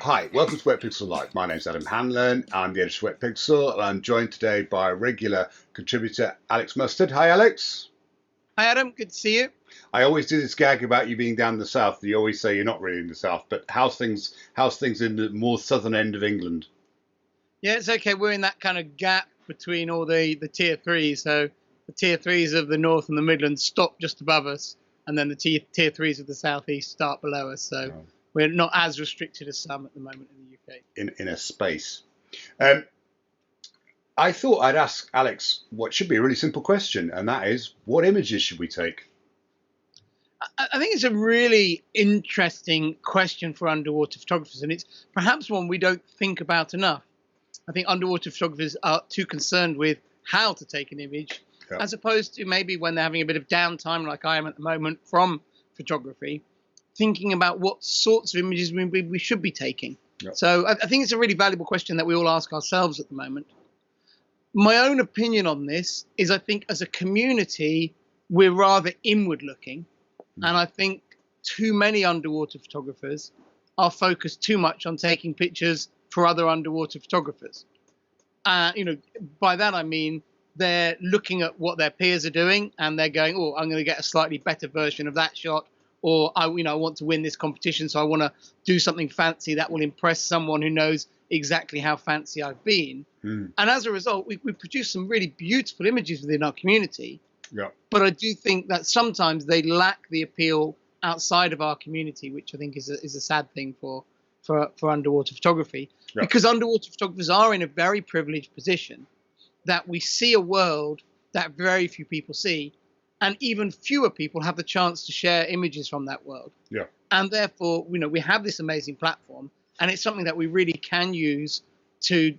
Hi, welcome to Wetpixel Live. My name's Adam Hanlon. I'm the editor of Wetpixel, and I'm joined today by regular contributor Alex Mustard. Hi, Alex. Hi, Adam. Good to see you. I always do this gag about you being down the south. You always say you're not really in the south, but how's things in the more southern end of England? Yeah, it's okay. We're in that kind of gap between all the tier threes. So the tier threes of the north and the Midlands stop just above us, and then the tier threes of the southeast start below us. So we're not as restricted as some at the moment in the UK. In a space. I thought I'd ask Alex what should be a really simple question, and that is, what images should we take? I think it's a really interesting question for underwater photographers, and it's perhaps one we don't think about enough. I think underwater photographers are too concerned with how to take an image, as opposed to maybe when they're having a bit of downtime, like I am at the moment from photography, thinking about what sorts of images we should be taking. So I think it's a really valuable question that we all ask ourselves at the moment. My own opinion on this is I think as a community, we're rather inward looking. And I think too many underwater photographers are focused too much on taking pictures for other underwater photographers. By that I mean they're looking at what their peers are doing and they're going, oh, I'm going to get a slightly better version of that shot, or I want to win this competition, so I want to do something fancy that will impress someone who knows exactly how fancy I've been. And as a result, we produce some really beautiful images within our community. But I do think that sometimes they lack the appeal outside of our community, which I think is a sad thing for underwater photography, because underwater photographers are in a very privileged position that we see a world that very few people see, and even fewer people have the chance to share images from that world. And therefore, we have this amazing platform, and it's something that we really can use to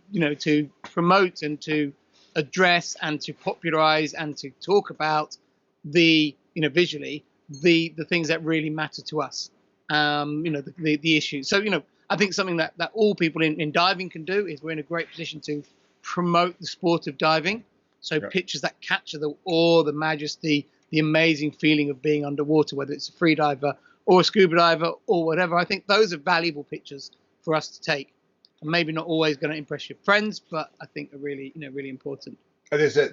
promote and to address and to popularize and to talk about visually the things that really matter to us, the issues. So I think something that all people in diving can do is we're in a great position to promote the sport of diving. So pictures that capture the awe, the majesty, the amazing feeling of being underwater, whether it's a free diver or a scuba diver or whatever. I think those are valuable pictures for us to take. And maybe not always going to impress your friends, but I think are really, really important. There's a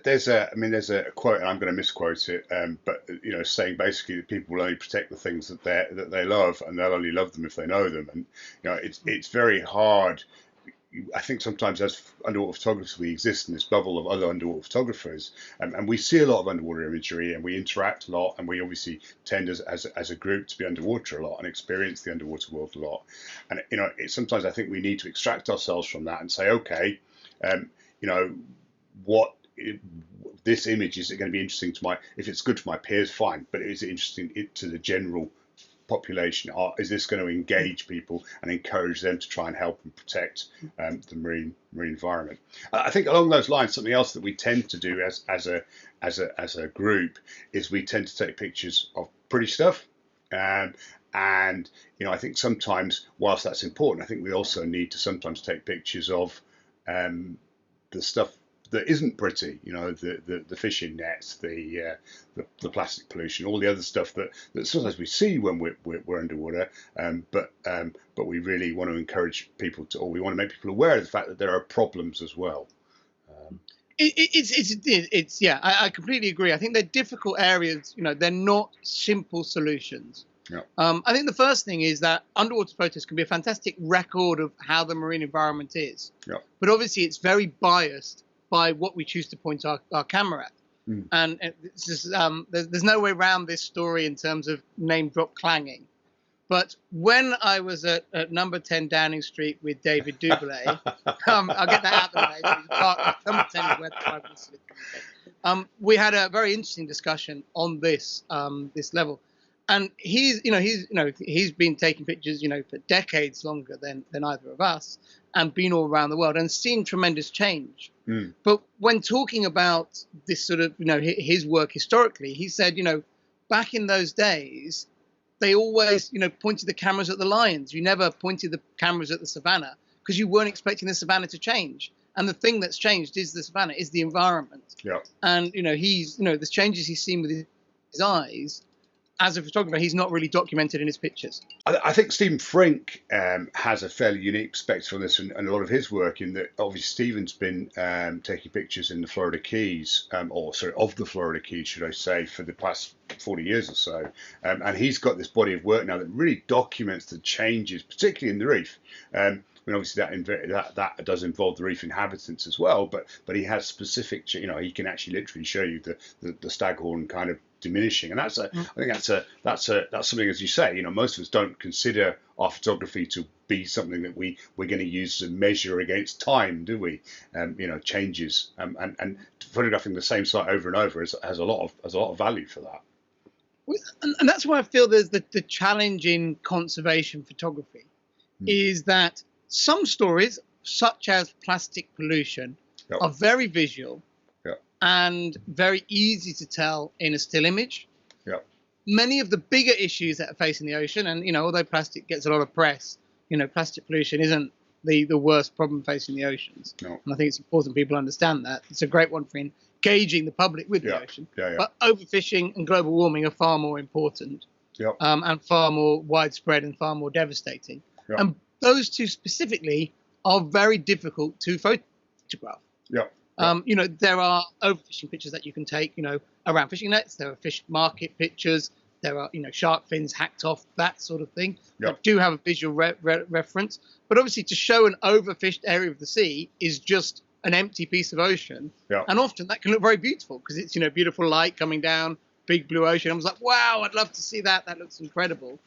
quote, and I'm going to misquote it, but saying basically that people will only protect the things that they love, and they'll only love them if they know them. And it's very hard. I think sometimes as underwater photographers, we exist in this bubble of other underwater photographers, and we see a lot of underwater imagery, and we interact a lot, and we obviously tend as a group to be underwater a lot and experience the underwater world a lot. And sometimes I think we need to extract ourselves from that and say, okay, what this image, is it going to be interesting to if it's good to my peers, fine, but is it interesting to the general population? Is this going to engage people and encourage them to try and help and protect the marine environment? I think along those lines, something else that we tend to do as a group is we tend to take pictures of pretty stuff, and I think sometimes, whilst that's important, I think we also need to sometimes take pictures of the stuff that isn't pretty, the fishing nets, the plastic pollution, all the other stuff that sometimes we see when we're underwater, but we really want to encourage people to, or we want to make people aware of the fact that there are problems as well. I completely agree. I think they're difficult areas. They're not simple solutions. I think the first thing is that underwater photos can be a fantastic record of how the marine environment is. But obviously it's very biased by what we choose to point our camera at. And it's just, there's no way around this story in terms of name drop clanging. But when I was at number 10 Downing Street with David Duboulet, I'll get that out of the way. Number 10 is where the tribe was. We had a very interesting discussion on this level. And he's been taking pictures, for decades longer than either of us, and been all around the world and seen tremendous change. But when talking about this sort of, his work historically, he said, back in those days, they always, pointed the cameras at the lions. You never pointed the cameras at the savannah because you weren't expecting the savannah to change. And the thing that's changed is the savannah, is the environment. And, the changes he's seen with his eyes as a photographer, he's not really documented in his pictures. I think Stephen Frink has a fairly unique perspective on this, and a lot of his work in that obviously Stephen's been taking pictures in the Florida Keys, or sorry, of the Florida Keys, should I say, for the past 40 years or so. And he's got this body of work now that really documents the changes, particularly in the reef. I mean, obviously that does involve the reef inhabitants as well, but he has specific, he can actually literally show you the staghorn kind of diminishing, and I think that's something, as you say, most of us don't consider our photography to be something that we're going to use to measure against time, do we? Changes, and photographing the same site over and over has a lot of value for that. And that's why I feel there's the challenge in conservation photography, is that some stories, such as plastic pollution, are very visual and very easy to tell in a still image. Many of the bigger issues that are facing the ocean, and although plastic gets a lot of press, plastic pollution isn't the worst problem facing the oceans. No. And I think it's important people understand that. It's a great one for engaging the public with the ocean. But overfishing and global warming are far more important, and far more widespread and far more devastating. And those two specifically are very difficult to photograph. There are overfishing pictures that you can take, around fishing nets. There are fish market pictures. There are, shark fins hacked off, that sort of thing. That do have a visual reference. But obviously, to show an overfished area of the sea is just an empty piece of ocean. And often that can look very beautiful because it's, beautiful light coming down, big blue ocean. I was like, wow, I'd love to see that. That looks incredible.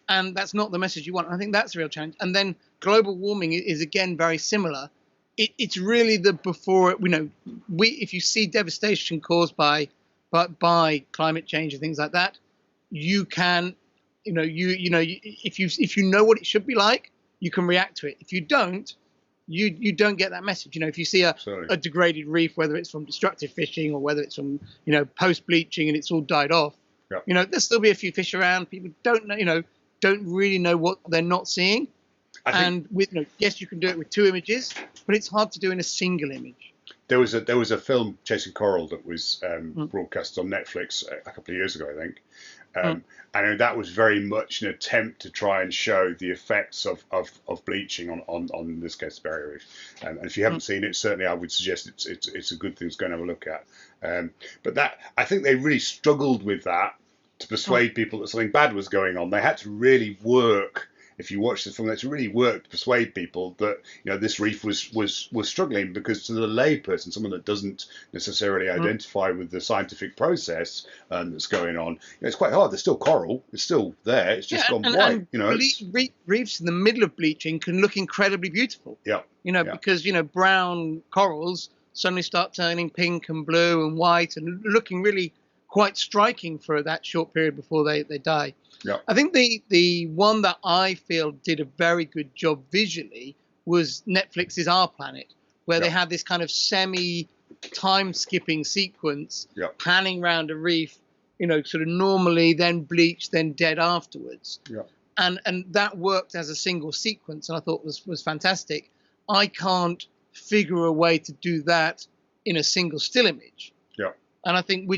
And that's not the message you want. I think that's a real challenge. And then global warming is again very similar. It's really the before, if you see devastation caused by climate change and things like that, you can, if you know what it should be like, you can react to it. If you don't, you don't get that message. If you see a degraded reef, whether it's from destructive fishing or whether it's from, post bleaching and it's all died off, there'll still be a few fish around. People don't know, don't really know what they're not seeing. And with yes, you can do it with two images, but it's hard to do in a single image. There was a film, Chasing Coral, that was broadcast on Netflix a couple of years ago, I think. And that was very much an attempt to try and show the effects of bleaching on in this case the barrier reef. And if you haven't seen it, certainly I would suggest it's a good thing to go and have a look at. But that, I think they really struggled with that to persuade people that something bad was going on. They had to really work. If you watch the film, it's really worked to persuade people that this reef was struggling, because to the layperson, someone that doesn't necessarily identify with the scientific process that's going on, it's quite hard. There's still coral, it's still there, it's just gone white. Reefs in the middle of bleaching can look incredibly beautiful. Because brown corals suddenly start turning pink and blue and white and looking really quite striking for that short period before they die. I think the one that I feel did a very good job visually was Netflix's Our Planet, where they had this kind of semi-time skipping sequence panning around a reef, sort of normally, then bleached, then dead afterwards. And that worked as a single sequence, and I thought was fantastic. I can't figure a way to do that in a single still image. And I think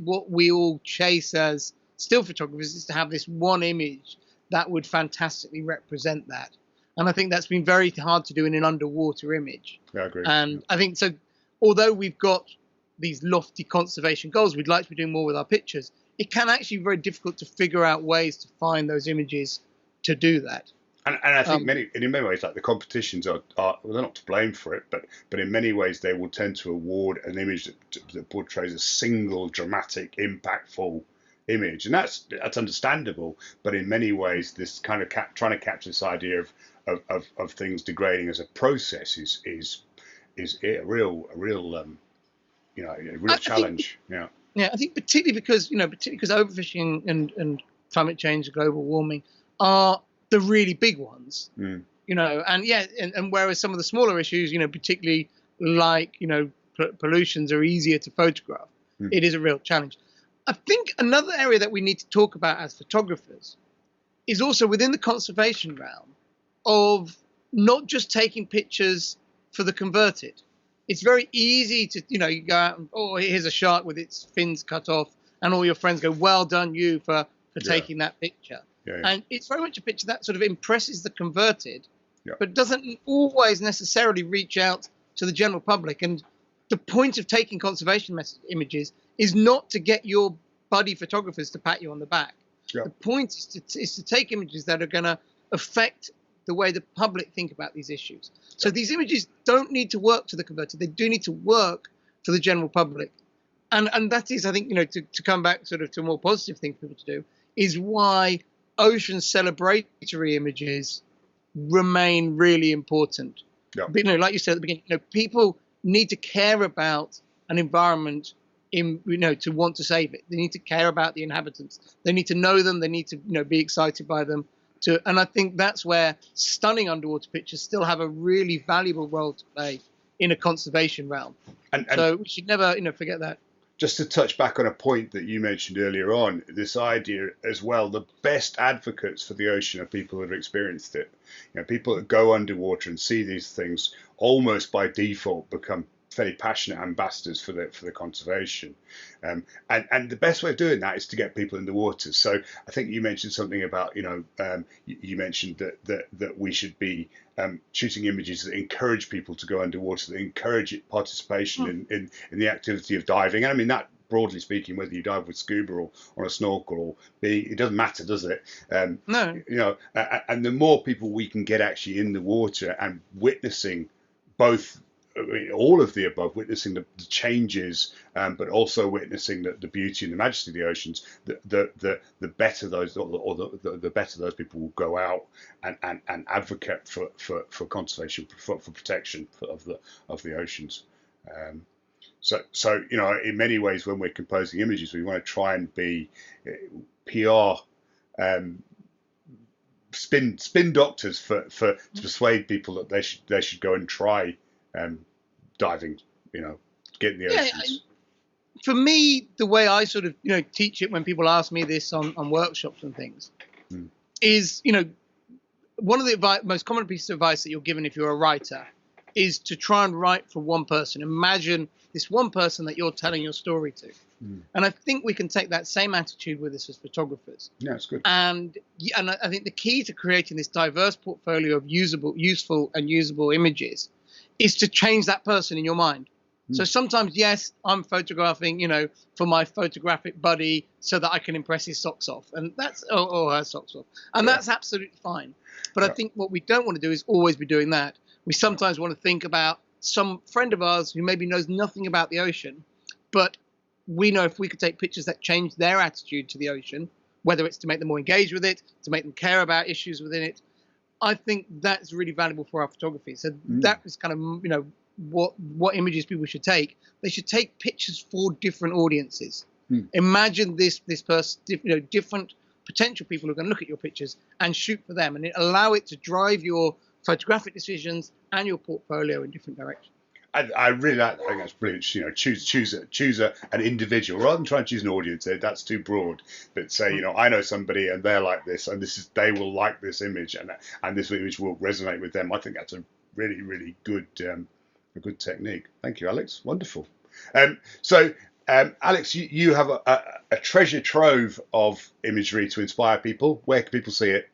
what we all chase as still photographers is to have this one image that would fantastically represent that. And I think that's been very hard to do in an underwater image. I agree. And I think so, although we've got these lofty conservation goals, we'd like to be doing more with our pictures, it can actually be very difficult to figure out ways to find those images to do that. And I think in many ways, like the competitions are well, they're not to blame for it, but in many ways they will tend to award an image that portrays a single dramatic, impactful image, and that's understandable. But in many ways, this kind of trying to capture this idea of things degrading as a process is a real challenge. I think particularly because overfishing and climate change, global warming are the really big ones. And whereas some of the smaller issues, particularly like pollutions are easier to photograph, it is a real challenge. I think another area that we need to talk about as photographers is also within the conservation realm of not just taking pictures for the converted. It's very easy to, you go out and, here's a shark with its fins cut off, and all your friends go, well done you for taking that picture. Yeah. And it's very much a picture that sort of impresses the converted, Yeah. but doesn't always necessarily reach out to the general public. And the point of taking conservation images is not to get your buddy photographers to pat you on the back. Yeah. The point is to take images that are going to affect the way the public think about these issues. So these images don't need to work to the converted. They do need to work for the general public. And that is, I think, to come back sort of to a more positive thing for people to do, is why ocean celebratory images remain really important. Yeah. But, like you said at the beginning, people need to care about an environment to want to save it. They need to care about the inhabitants. They need to know them. They need to, be excited by them. And I think that's where stunning underwater pictures still have a really valuable role to play in a conservation realm. And so we should never, forget that. Just to touch back on a point that you mentioned earlier on, this idea as well, the best advocates for the ocean are people that have experienced it. People that go underwater and see these things almost by default become fairly passionate ambassadors for the conservation. And the best way of doing that is to get people in the water. So I think you mentioned something about, you mentioned that we should be shooting images that encourage people to go underwater, that encourage participation in the activity of diving. And I mean, that broadly speaking, whether you dive with scuba or on a snorkel or it doesn't matter, does it? No. And the more people we can get actually in the water and witnessing both, all of the above, witnessing the changes, but also witnessing the beauty and the majesty of the oceans, the better those, or the better those people will go out and advocate for conservation, for protection of the oceans. So in many ways, when we're composing images, we want to try and be PR spin doctors to persuade people that they should go and try diving, get in the oceans. For me, the way I sort of teach it when people ask me this on workshops and things is, one of the most common pieces of advice that you're given if you're a writer is to try and write for one person. Imagine this one person that you're telling your story to. And I think we can take that same attitude with us as photographers. Yeah, it's good. And I think the key to creating this diverse portfolio of useful and usable images is to change that person in your mind. So sometimes, yes, I'm photographing, for my photographic buddy so that I can impress his socks off, and that's or her socks off, and that's absolutely fine. But I think what we don't want to do is always be doing that. We sometimes want to think about some friend of ours who maybe knows nothing about the ocean, but we know if we could take pictures that change their attitude to the ocean, whether it's to make them more engaged with it, to make them care about issues within it, I think that's really valuable for our photography. So that is kind of, what images people should take. They should take pictures for different audiences. Imagine this person, different potential people who are going to look at your pictures and shoot for them, and allow it to drive your photographic decisions and your portfolio in different directions. I really like. I think that's brilliant. Choose an individual rather than trying to choose an audience. That's too broad. But say, I know somebody and they're like this, and they will like this image, and this image will resonate with them. I think that's a really, really good a good technique. Thank you, Alex. Wonderful. Alex, you have a treasure trove of imagery to inspire people. Where can people see it?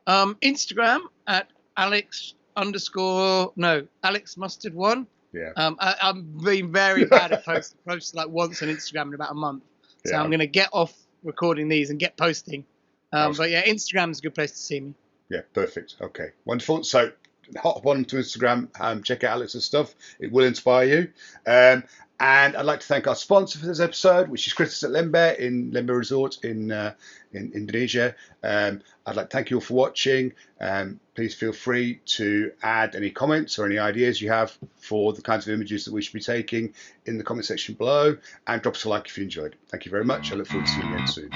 Instagram at Alex Mustard1. Yeah. I'm being very bad at posting like once on Instagram in about a month. So I'm going to get off recording these and get posting. But yeah, Instagram is a good place to see me. Yeah, perfect. Okay, wonderful. So hop on to Instagram, check out Alex's stuff. It will inspire you. And I'd like to thank our sponsor for this episode, which is Christus at Lembeh in Lembeh Resort in Indonesia. I'd like to thank you all for watching. Please feel free to add any comments or any ideas you have for the kinds of images that we should be taking in the comment section below, and drop us a like if you enjoyed. Thank you very much. I look forward to seeing you again soon.